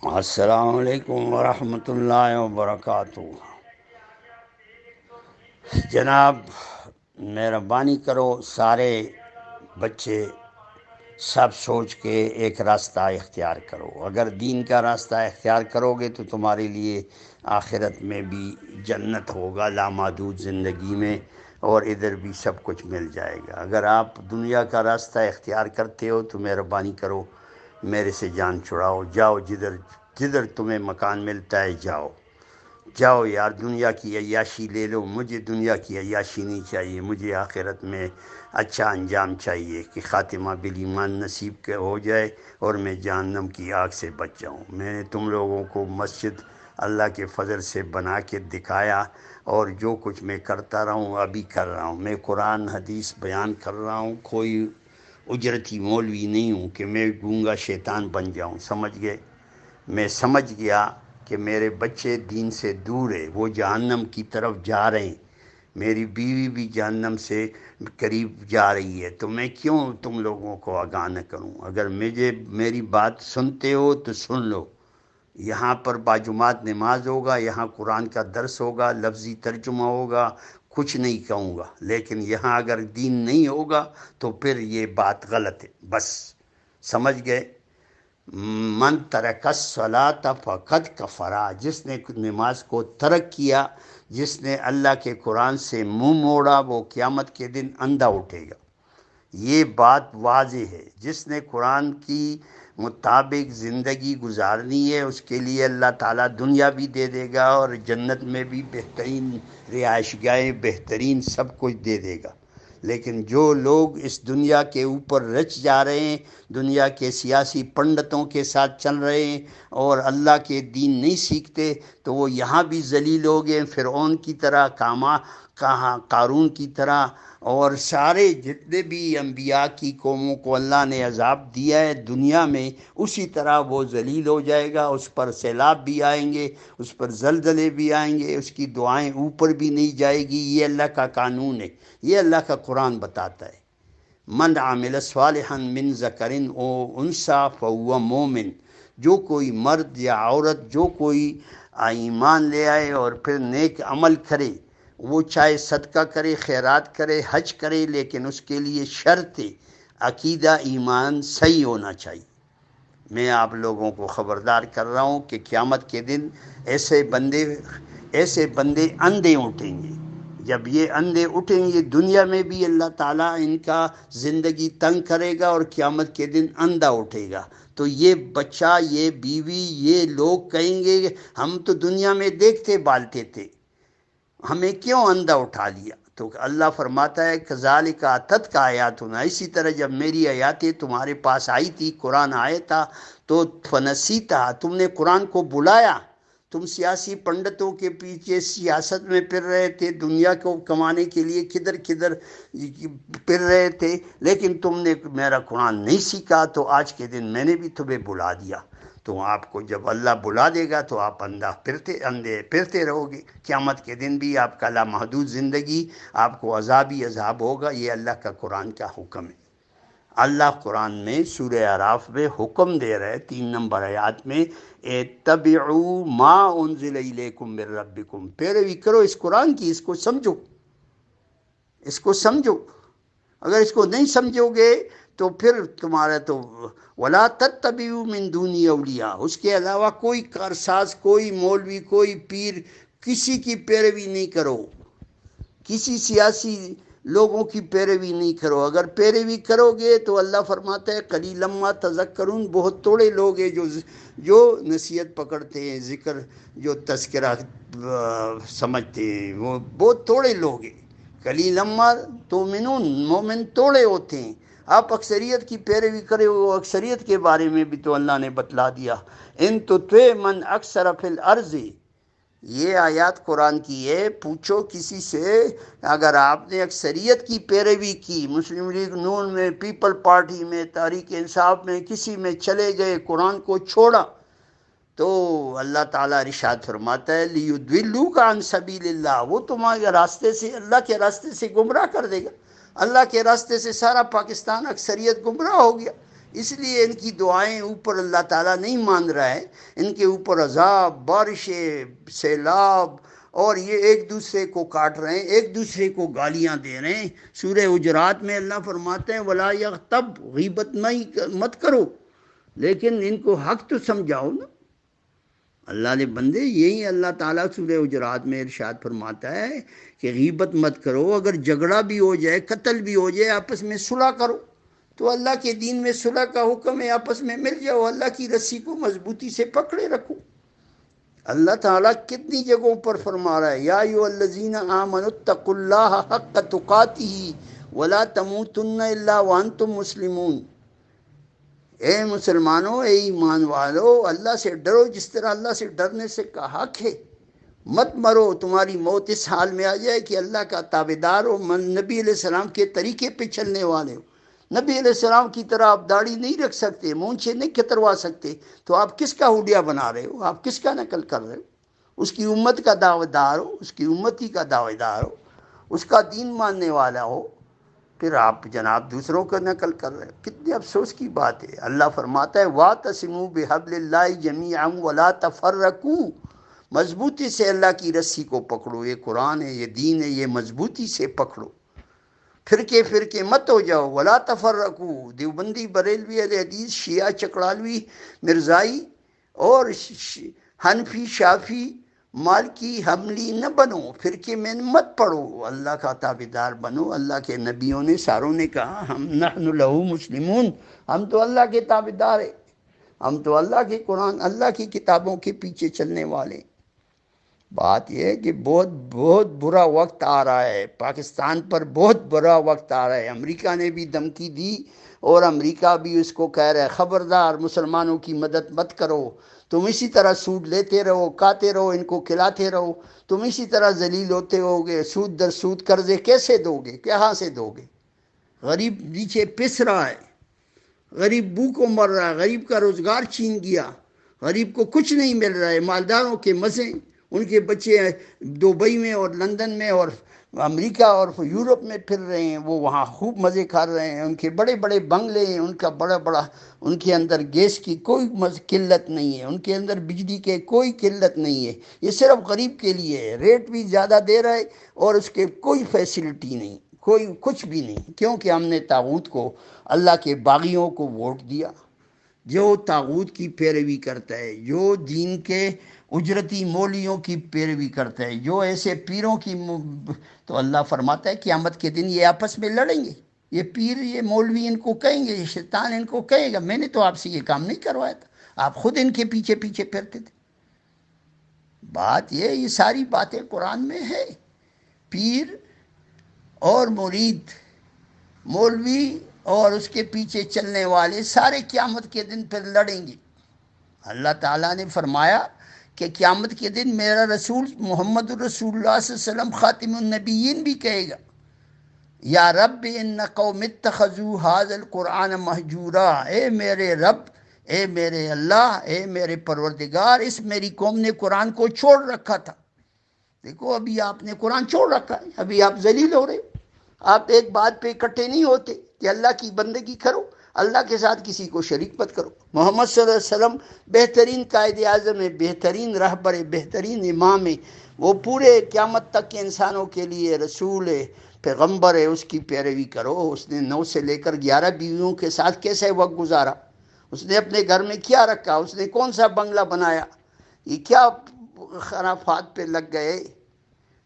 السلام علیکم ورحمۃ اللہ وبرکاتہ۔ جناب، مہربانی کرو، سارے بچے سب سوچ کے ایک راستہ اختیار کرو۔ اگر دین کا راستہ اختیار کرو گے تو تمہارے لیے آخرت میں بھی جنت ہوگا، لامحدود زندگی میں، اور ادھر بھی سب کچھ مل جائے گا۔ اگر آپ دنیا کا راستہ اختیار کرتے ہو تو مہربانی کرو، میرے سے جان چھڑاؤ، جاؤ جدھر تمہیں مکان ملتا ہے جاؤ یار، دنیا کی عیاشی لے لو، مجھے دنیا کی عیاشی نہیں چاہیے، مجھے آخرت میں اچھا انجام چاہیے کہ خاتمہ بالایمان نصیب کے ہو جائے اور میں جہنم کی آگ سے بچ جاؤں۔ میں نے تم لوگوں کو مسجد اللہ کے فضل سے بنا کے دکھایا، اور جو کچھ میں کرتا رہا ہوں ابھی کر رہا ہوں۔ میں قرآن حدیث بیان کر رہا ہوں، کوئی اجرتی مولوی نہیں ہوں کہ میں گونگا شیطان بن جاؤں، سمجھ گئے؟ میں سمجھ گیا کہ میرے بچے دین سے دور ہیں، وہ جہنم کی طرف جا رہے ہیں، میری بیوی بھی جہنم سے قریب جا رہی ہے، تو میں کیوں تم لوگوں کو آگاہ نہ کروں؟ اگر میری بات سنتے ہو تو سن لو۔ یہاں پر باجماعت نماز ہوگا، یہاں قرآن کا درس ہوگا، لفظی ترجمہ ہوگا، کچھ نہیں کہوں گا، لیکن یہاں اگر دین نہیں ہوگا تو پھر یہ بات غلط ہے، بس سمجھ گئے؟ من ترک الصلاۃ فقد کفر، جس نے نماز کو ترک کیا، جس نے اللہ کے قرآن سے منہ موڑا، وہ قیامت کے دن اندھا اٹھے گا۔ یہ بات واضح ہے۔ جس نے قرآن کی مطابق زندگی گزارنی ہے، اس کے لیے اللہ تعالیٰ دنیا بھی دے دے گا اور جنت میں بھی بہترین رہائش گاہیں، بہترین سب کچھ دے دے گا۔ لیکن جو لوگ اس دنیا کے اوپر رچ جا رہے ہیں، دنیا کے سیاسی پنڈتوں کے ساتھ چل رہے ہیں اور اللہ کے دین نہیں سیکھتے، تو وہ یہاں بھی ذلیل ہو گئے، فرعون کی طرح، قارون کی طرح، اور سارے جتنے بھی انبیاء کی قوموں کو اللہ نے عذاب دیا ہے دنیا میں، اسی طرح وہ ذلیل ہو جائے گا۔ اس پر سیلاب بھی آئیں گے، اس پر زلزلے بھی آئیں گے، اس کی دعائیں اوپر بھی نہیں جائے گی۔ یہ اللہ کا قانون ہے، یہ اللہ کا قرآن بتاتا ہے۔ من عمل صالحا من ذکر او انثی فہو مومن، جو کوئی مرد یا عورت، جو کوئی ایمان لے آئے اور پھر نیک عمل کرے، وہ چاہے صدقہ کرے، خیرات کرے، حج کرے، لیکن اس کے لیے شرط ہے، عقیدہ ایمان صحیح ہونا چاہیے۔ میں آپ لوگوں کو خبردار کر رہا ہوں کہ قیامت کے دن ایسے بندے اندھے اٹھیں گے۔ جب یہ اندھے اٹھیں گے، دنیا میں بھی اللہ تعالیٰ ان کا زندگی تنگ کرے گا اور قیامت کے دن اندھا اٹھے گا۔ تو یہ بچہ، یہ بیوی، یہ لوگ کہیں گے ہم تو دنیا میں دیکھتے بالتے تھے، ہمیں کیوں اندھا اٹھا لیا؟ تو اللہ فرماتا ہے کذالک اتتک آیاتنا، اسی طرح جب میری آیاتیں تمہارے پاس آئی تھی، قرآن آیا تھا تو فنسیتھا، تم نے قرآن کو بلایا۔ تم سیاسی پنڈتوں کے پیچھے سیاست میں پھر رہے تھے، دنیا کو کمانے کے لیے کدھر پھر رہے تھے، لیکن تم نے میرا قرآن نہیں سیکھا، تو آج کے دن میں نے بھی تمہیں بلا دیا۔ تو آپ کو جب اللہ بلا دے گا تو آپ اندھے پھرتے رہو گے۔ قیامت کے دن بھی آپ کا لامحدود زندگی، آپ کو عذاب ہی عذاب ہوگا۔ یہ اللہ کا قرآن کا حکم ہے۔ اللہ قرآن میں سورہ اعراف میں حکم دے رہے 3 نمبر آیات میں، اتبعوا ما انزل الیکم من ربکم، پیروی کرو اس قرآن کی، اس کو سمجھو۔ اگر اس کو نہیں سمجھو گے تو پھر تمہارا تو ولا تتبعوا من دونی اولیاء، اس کے علاوہ کوئی کارساز، کوئی مولوی، کوئی پیر، کسی کی پیروی نہیں کرو، کسی سیاسی لوگوں کی پیروی نہیں کرو۔ اگر پیروی کرو گے تو اللہ فرماتا ہے قلیلا ما تذکرون، بہت تھوڑے لوگ ہیں جو نصیحت پکڑتے ہیں، ذکر جو تذکرہ سمجھتے ہیں، وہ بہت تھوڑے لوگ ہیں۔ قلیلا ما تؤمنون، مومن تھوڑے ہوتے ہیں۔ آپ اکثریت کی پیروی کرے، وہ اکثریت کے بارے میں بھی تو اللہ نے بتلا دیا، ان تطع من اکثر فی الارض۔ یہ آیات قرآن کی ہے، پوچھو کسی سے، اگر آپ نے اکثریت کی پیروی کی، مسلم لیگ نون میں، پیپل پارٹی میں، تحریک انصاف میں، کسی میں چلے گئے، قرآن کو چھوڑا، تو اللہ تعالیٰ ارشاد فرماتا ہے لیضلوک عن سبیل اللہ، وہ تمہارے راستے سے، اللہ کے راستے سے گمراہ کر دے گا۔ اللہ کے راستے سے سارا پاکستان اکثریت گمراہ ہو گیا۔ اس لیے ان کی دعائیں اوپر اللہ تعالیٰ نہیں مان رہا ہے، ان کے اوپر عذاب، بارشیں، سیلاب، اور یہ ایک دوسرے کو کاٹ رہے ہیں، ایک دوسرے کو گالیاں دے رہے ہیں۔ سورہ حجرات میں اللہ فرماتے ہیں وَلَا يَغْتَبْ، غیبت مت کرو، لیکن ان کو حق تو سمجھاؤ نا۔ اللہ نے بندے، یہی اللہ تعالیٰ سورہ حجرات میں ارشاد فرماتا ہے کہ غیبت مت کرو، اگر جھگڑا بھی ہو جائے، قتل بھی ہو جائے، آپس میں صلح کرو۔ تو اللہ کے دین میں صلح کا حکم ہے، آپس میں مل جاؤ، اللہ کی رسی کو مضبوطی سے پکڑے رکھو۔ اللہ تعالیٰ کتنی جگہوں پر فرما رہا ہے یا ایھا الذین آمنوا اتقوا اللہ حق تقاتہ ولا تموتن الا وانتم مسلمون۔ اے مسلمانوں، اے ایمان والو، اللہ سے ڈرو جس طرح اللہ سے ڈرنے سے کا حق ہے۔ مت مرو، تمہاری موت اس حال میں آ جائے کہ اللہ کا تابعدار ہو، نبی علیہ السلام کے طریقے پہ چلنے والے ہو۔ نبی علیہ السلام کی طرح آپ داڑھی نہیں رکھ سکتے، مونچھیں نہیں کتروا سکتے، تو آپ کس کا ہڈیا بنا رہے ہو؟ آپ کس کا نقل کر رہے ہو؟ اس کی امت کا دعویدار ہو، اس کی امتی کا دعویدار ہو، اس کا دین ماننے والا ہو، پھر آپ جناب دوسروں کا نقل کر رہے ہو۔ کتنے افسوس کی بات ہے۔ اللہ فرماتا ہے وَاعْتَصِمُوا بِحَبْلِ اللَّهِ جَمِيعًا وَلَا تَفَرَّقُوا، مضبوطی سے اللہ کی رسی کو پکڑو، یہ قرآن ہے، یہ دین ہے، یہ مضبوطی سے پکڑو، فرقے مت ہو جاؤ۔ ولا تفرقو، دیوبندی، بریلوی، اہل حدیث، شیعہ، چکڑالوی، مرزائی اور حنفی، شافی، مالکی، حملی نہ بنو، فرقے میں مت پڑو، اللہ کا تابعدار بنو۔ اللہ کے نبیوں نے ساروں نے کہا ہم نحن لہو مسلمون، ہم تو اللہ کے تابعدار ہیں، ہم تو اللہ کے قرآن، اللہ کی کتابوں کے پیچھے چلنے والے۔ بات یہ ہے کہ بہت برا وقت آ رہا ہے، پاکستان پر بہت برا وقت آ رہا ہے۔ امریکہ نے بھی دھمکی دی اور امریکہ بھی اس کو کہہ رہا ہے خبردار مسلمانوں کی مدد مت کرو، تم اسی طرح سود لیتے رہو، کھاتے رہو، ان کو کھلاتے رہو، تم اسی طرح ذلیل ہوتے ہوگے، سود در سود قرضے کیسے دو گے، کہاں سے دو گے؟ غریب نیچے پس رہا ہے، غریب بھوکوں مر رہا ہے، غریب کا روزگار چھین گیا، غریب کو کچھ نہیں مل رہا ہے، مالداروں کے مزے، ان کے بچے دبئی میں اور لندن میں اور امریکہ اور یورپ میں پھر رہے ہیں، وہ وہاں خوب مزے کر رہے ہیں، ان کے بڑے بڑے بنگلے ہیں، ان کا بڑا ان کے اندر گیس کی کوئی قلت نہیں ہے، ان کے اندر بجلی کے کوئی قلت نہیں ہے۔ یہ صرف غریب کے لیے ہے، ریٹ بھی زیادہ دے رہا ہے اور اس کے کوئی فیسلٹی نہیں، کوئی کچھ بھی نہیں، کیونکہ ہم نے طاغوت کو، اللہ کے باغیوں کو ووٹ دیا۔ جو طاغوت کی پیروی کرتا ہے، جو دین کے اجرتی مولیوں کی پیروی کرتا ہے، جو ایسے پیروں کی تو اللہ فرماتا ہے قیامت کے دن یہ آپس میں لڑیں گے، یہ پیر، یہ مولوی ان کو کہیں گے، یہ شیطان ان کو کہے گا میں نے تو آپ سے یہ کام نہیں کروایا تھا، آپ خود ان کے پیچھے پھرتے تھے۔ بات یہ ساری باتیں قرآن میں ہے۔ پیر اور مرید، مولوی اور اس کے پیچھے چلنے والے سارے قیامت کے دن پھر لڑیں گے۔ اللہ تعالیٰ نے فرمایا کہ قیامت کے دن میرا رسول محمد الرسول اللہ صلی اللہ علیہ وسلم خاتم النبیین بھی کہے گا یا رب ان قوم اتخذوا ھذا القرآن مہجورا، اے میرے رب، اے میرے اللہ، اے میرے پروردگار، اس میری قوم نے قرآن کو چھوڑ رکھا تھا۔ دیکھو ابھی آپ نے قرآن چھوڑ رکھا ہے، ابھی آپ ذلیل ہو رہے، آپ ایک بات پہ اکٹھے نہیں ہوتے کہ اللہ کی بندگی کرو، اللہ کے ساتھ کسی کو شریک مت کرو۔ محمد صلی اللہ علیہ وسلم بہترین قائد اعظم ہے، بہترین رہبر ہے، بہترین امام ہے، وہ پورے قیامت تک کے انسانوں کے لیے رسول ہے، پیغمبر ہے، اس کی پیروی کرو۔ اس نے 9 سے لے کر 11 بیویوں کے ساتھ کیسے وقت گزارا، اس نے اپنے گھر میں کیا رکھا، اس نے کون سا بنگلہ بنایا، یہ کیا خرافات پہ لگ گئے۔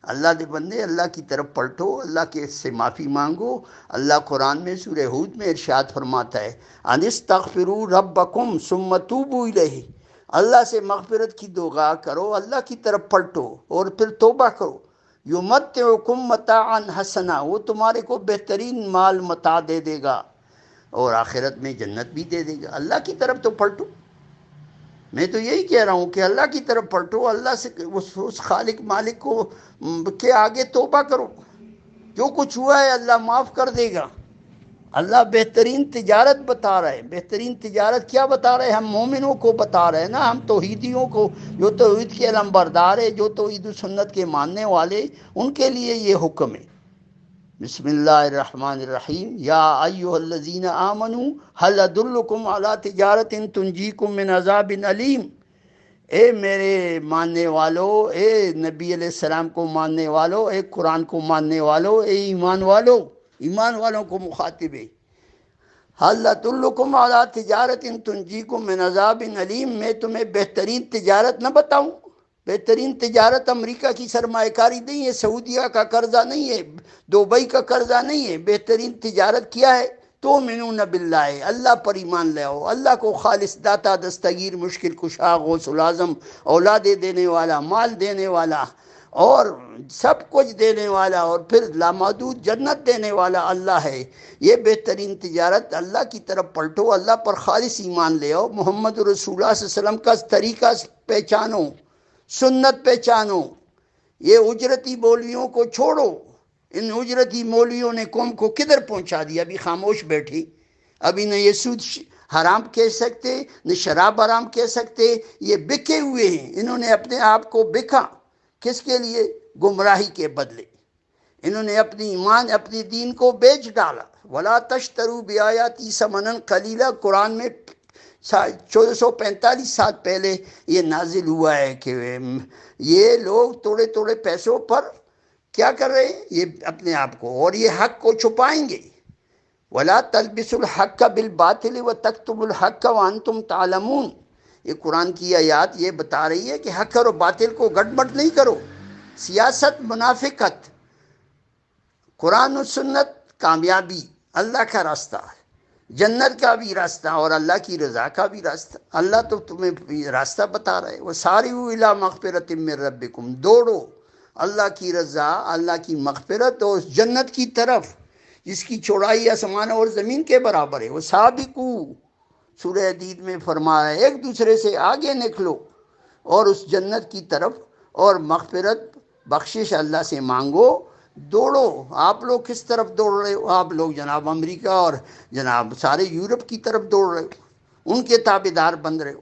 اللہ دے بندے، اللہ کی طرف پلٹو، اللہ کے سے معافی مانگو۔ اللہ قرآن میں سورہ ہود میں ارشاد فرماتا ہے ان استغفروا ربکم ثم توبوا الیہ، اللہ سے مغفرت کی دعا کرو، اللہ کی طرف پلٹو اور پھر توبہ کرو۔ یمتعکم متاعا حسنا، وہ تمہارے کو بہترین مال متاع دے دے گا اور آخرت میں جنت بھی دے دے گا۔ اللہ کی طرف تو پلٹو۔ میں تو یہی کہہ رہا ہوں کہ اللہ کی طرف پلٹو، اللہ سے اس خالق مالک کو کے آگے توبہ کرو، جو کچھ ہوا ہے اللہ معاف کر دے گا۔ اللہ بہترین تجارت بتا رہا ہے، بہترین تجارت کیا بتا رہے ہیں؟ ہم مومنوں کو بتا رہے ہیں نا، ہم توحیدیوں کو، جو توحید کے علمبردار ہے، جو توحید و سنت کے ماننے والے، ان کے لیے یہ حکم ہے۔ بسم اللہ الرحمن الرحیم، یا ایھا الذین آمنوا هل ادلکم علی تجارت تنجیکم من عذاب علیم۔ اے میرے ماننے والو، اے نبی علیہ السلام کو ماننے والو، اے قرآن کو ماننے والو، اے ایمان والو، ایمان والوں کو مخاطب ہے۔ حل ادلکم علی تجارت تنجیکم من عذاب علیم، میں تمہیں بہترین تجارت نہ بتاؤں؟ بہترین تجارت امریکہ کی سرمایہ کاری نہیں ہے، سعودیہ کا قرضہ نہیں ہے، دبئی کا قرضہ نہیں ہے۔ بہترین تجارت کیا ہے؟ تؤمنون باللہ، اللہ پر ایمان لے آؤ، اللہ کو خالص داتا، دستگیر، مشکل کشا، غوث العظم، اولاد دینے والا، مال دینے والا اور سب کچھ دینے والا، اور پھر لامحدود جنت دینے والا اللہ ہے۔ یہ بہترین تجارت، اللہ کی طرف پلٹو، اللہ پر خالص ایمان لے آؤ، محمد رسول اللہ صلی اللہ علیہ وسلم کا طریقہ پہچانو، سنت پہچانو، یہ اجرتی مولویوں کو چھوڑو۔ ان اجرتی مولویوں نے قوم کو کدھر پہنچا دیا؟ ابھی خاموش بیٹھی، ابھی نہ یہ سود حرام کہہ سکتے، نہ شراب حرام کہہ سکتے، یہ بکے ہوئے ہیں۔ انہوں نے اپنے آپ کو بکا، کس کے لیے؟ گمراہی کے بدلے۔ انہوں نے اپنی ایمان، اپنی دین کو بیچ ڈالا۔ وَلَا تَشْتَرُوا بِآيَاتِي ثَمَنًا قَلِيلًا، قرآن میں 1445 سال پہلے یہ نازل ہوا ہے کہ یہ لوگ تھوڑے تھوڑے پیسوں پر کیا کر رہے ہیں؟ یہ اپنے آپ کو، اور یہ حق کو چھپائیں گے۔ وَلَا تَلْبِسُوا الْحَقَّ بِالْبَاطِلِ وَتَكْتُمُوا الْحَقَّ وَأَنْتُمْ تَعْلَمُونَ۔ یہ قرآن کی آیات یہ بتا رہی ہے کہ حق اور باطل کو گڑبڑ نہیں کرو۔ سیاست منافقت، قرآن و سنت کامیابی، اللہ کا راستہ، جنت کا بھی راستہ اور اللہ کی رضا کا بھی راستہ۔ اللہ تو تمہیں راستہ بتا رہا ہے۔ وَسَارِعُوا إِلَىٰ مَغْفِرَةٍ مِّن رَّبِّكُمْ، دوڑو اللہ کی رضا، اللہ کی مغفرت اور اس جنت کی طرف جس کی چوڑائی آسمان اور زمین کے برابر ہے۔ وَسَابِقُوا، سورہ حدید میں فرمایا ہے ایک دوسرے سے آگے نکلو اور اس جنت کی طرف اور مغفرت، بخشش اللہ سے مانگو، دوڑو۔ آپ لوگ کس طرف دوڑ رہے ہو؟ آپ لوگ جناب امریکہ اور جناب سارے یورپ کی طرف دوڑ رہے ہو، ان کے تابع دار بن رہے ہو۔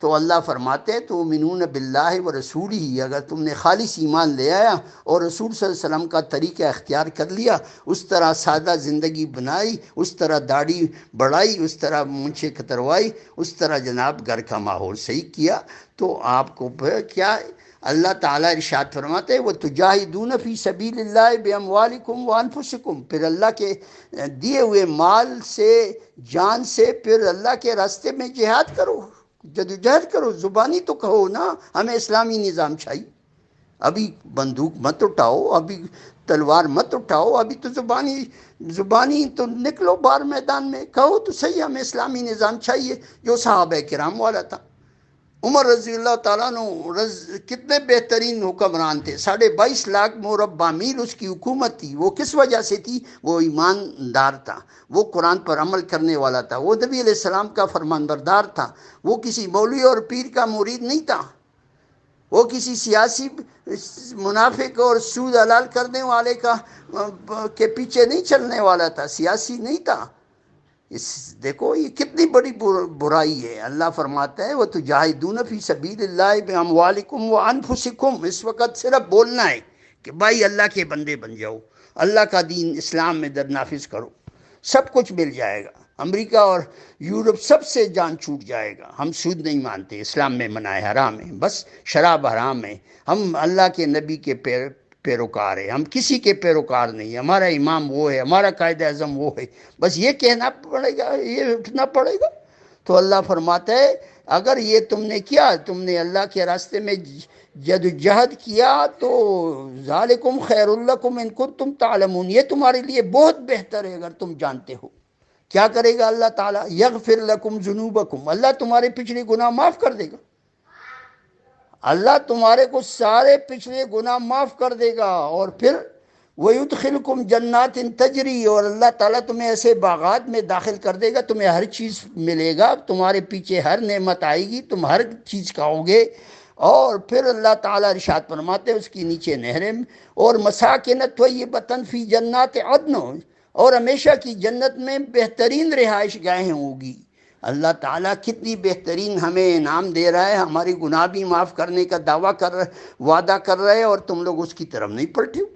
تو اللہ فرماتے ہیں تؤمنون باللہ ورسولہ، اگر تم نے خالص ایمان لے آیا اور رسول صلی اللہ علیہ وسلم کا طریقہ اختیار کر لیا، اس طرح سادہ زندگی بنائی، اس طرح داڑھی بڑھائی، اس طرح مونچھیں کتروائی، اس طرح جناب گھر کا ماحول صحیح کیا، تو آپ کو کیا اللہ تعالیٰ ارشاد فرماتے ہیں وَتُجَاهِدُونَ فِي سَبِيلِ اللَّهِ بِأَمْوَالِكُمْ وَأَنفُسِكُمْ، پھر اللہ کے دیے ہوئے مال سے، جان سے، پھر اللہ کے راستے میں جہاد کرو، جدوجہد کرو۔ زبانی تو کہو نا ہمیں اسلامی نظام چاہیے، ابھی بندوق مت اٹھاؤ، ابھی تلوار مت اٹھاؤ، ابھی تو زبانی تو نکلو باہر میدان میں، کہو تو صحیح ہمیں اسلامی نظام چاہیے جو صحابہ کرام والا تھا۔ عمر رضی اللہ تعالیٰ عنہ کتنے بہترین حکمران تھے، 22.5 لاکھ مربع میل اس کی حکومت تھی۔ وہ کس وجہ سے تھی؟ وہ ایماندار تھا، وہ قرآن پر عمل کرنے والا تھا، وہ نبی علیہ السلام کا فرمان بردار تھا، وہ کسی مولوی اور پیر کا مرید نہیں تھا، وہ کسی سیاسی منافق اور سود حلال کرنے والے کے پیچھے نہیں چلنے والا تھا، سیاسی نہیں تھا۔ دیکھو یہ کتنی بڑی برائی ہے۔ اللہ فرماتا ہے وَتُجَاهِدُونَ فِي سَبِيلِ اللَّهِ بِأَمْوَالِكُمْ وَأَنفُسِكُمْ، اس وقت صرف بولنا ہے کہ بھائی اللہ کے بندے بن جاؤ، اللہ کا دین اسلام میں در نافذ کرو، سب کچھ مل جائے گا۔ امریکہ اور یورپ سب سے جان چھوٹ جائے گا۔ ہم سود نہیں مانتے، اسلام میں منع ہے، حرام ہے، بس شراب حرام ہے، ہم اللہ کے نبی کے پیروکار ہے، ہم کسی کے پیروکار نہیں، ہمارا امام وہ ہے، ہمارا قائد اعظم وہ ہے، بس یہ کہنا پڑے گا، یہ اٹھنا پڑے گا۔ تو اللہ فرماتا ہے اگر یہ تم نے کیا، تم نے اللہ کے راستے میں جدوجہد کیا تو ذالکم خیر لکم ان کنتم تعلمون، یہ تمہارے لیے بہت بہتر ہے اگر تم جانتے ہو۔ کیا کرے گا اللہ تعالیٰ؟ یغفر لکم ذنوبکم، اللہ تمہارے پچھلے گناہ معاف کر دے گا، اللہ تمہارے کو سارے پچھلے گناہ معاف کر دے گا، اور پھر وَيُدْخِلْكُمْ جَنَّاتٍ تَجْرِي، اور اللہ تعالیٰ تمہیں ایسے باغات میں داخل کر دے گا، تمہیں ہر چیز ملے گا، تمہارے پیچھے ہر نعمت آئے گی، تم ہر چیز کھاؤ گے، اور پھر اللہ تعالیٰ ارشاد فرماتے ہیں اس کی نیچے نہریں، اور مَسَاكِنَ طَيِّبَةً فِي جَنَّاتِ عَدْنٍ، اور ہمیشہ کی جنت میں بہترین رہائش گاہیں ہوگی۔ اللہ تعالیٰ کتنی بہترین ہمیں انعام دے رہا ہے، ہماری گناہ بھی معاف کرنے کا وعدہ کر رہے اور تم لوگ اس کی طرف نہیں پلٹے ہو۔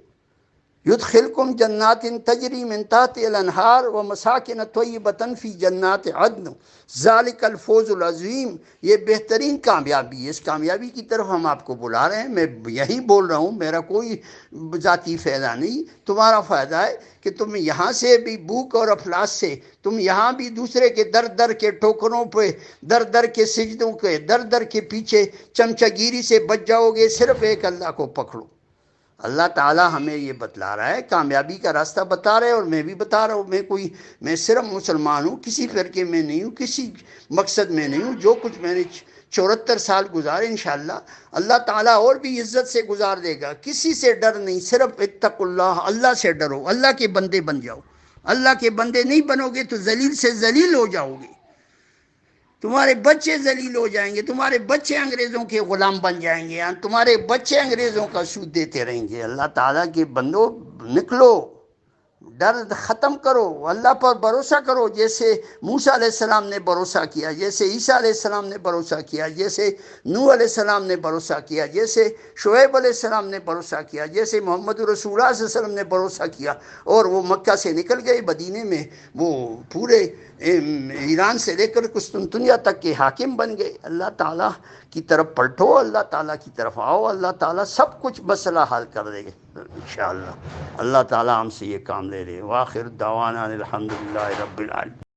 یدخلکم جنات تجری من تحت الانہار و مساکن طیبۃ فی جنات عدن ذالک الفوز العظیم. یہ بہترین کامیابی ہے. اس کامیابی کی طرف ہم آپ کو بلا رہے ہیں. میں یہی بول رہا ہوں, میرا کوئی ذاتی فائدہ نہیں, تمہارا فائدہ ہے کہ تم یہاں سے بھی بھوک اور افلاس سے, تم یہاں بھی دوسرے کے در در کے ٹوکروں پہ, در در کے سجدوں کے, در در کے پیچھے چمچگیری سے بچ جاؤ گے. صرف ایک اللہ کو پکڑو. اللہ تعالی ہمیں یہ بتلا رہا ہے, کامیابی کا راستہ بتا رہا ہے, اور میں بھی بتا رہا ہوں. میں صرف مسلمان ہوں, کسی فرقے میں نہیں ہوں, کسی مقصد میں نہیں ہوں. جو کچھ میں نے 74 سال گزارے, انشاءاللہ اللہ تعالیٰ اور بھی عزت سے گزار دے گا. کسی سے ڈر نہیں, صرف اتقوا اللہ, اللہ سے ڈرو, اللہ کے بندے بن جاؤ. اللہ کے بندے نہیں بنو گے تو ذلیل سے ذلیل ہو جاؤ گے. تمہارے بچے ذلیل ہو جائیں گے, تمہارے بچے انگریزوں کے غلام بن جائیں گے, تمہارے بچے انگریزوں کا سود دیتے رہیں گے. اللہ تعالیٰ کے بندو نکلو, ڈر ختم کرو, اللہ پر بھروسہ کرو. جیسے موسیٰ علیہ السلام نے بھروسہ کیا, جیسے عیسیٰ علیہ السلام نے بھروسہ کیا, جیسے نوح علیہ السلام نے بھروسہ کیا, جیسے شعیب علیہ السلام نے بھروسہ کیا, جیسے محمد رسول اللہ صلی اللہ علیہ وسلم نے بھروسہ کیا, اور وہ مکہ سے نکل گئے, مدینے میں وہ پورے ایران سے لے کر قسطنطنیہ تک کے حاکم بن گئے. اللہ تعالیٰ کی طرف پلٹو, اللہ تعالیٰ کی طرف آؤ, اللہ تعالیٰ سب کچھ مسئلہ حل کر دے گا انشاءاللہ. اللہ تعالیٰ ہم سے یہ کام لے لے. وآخر دعوانا الحمدللہ رب العالمین.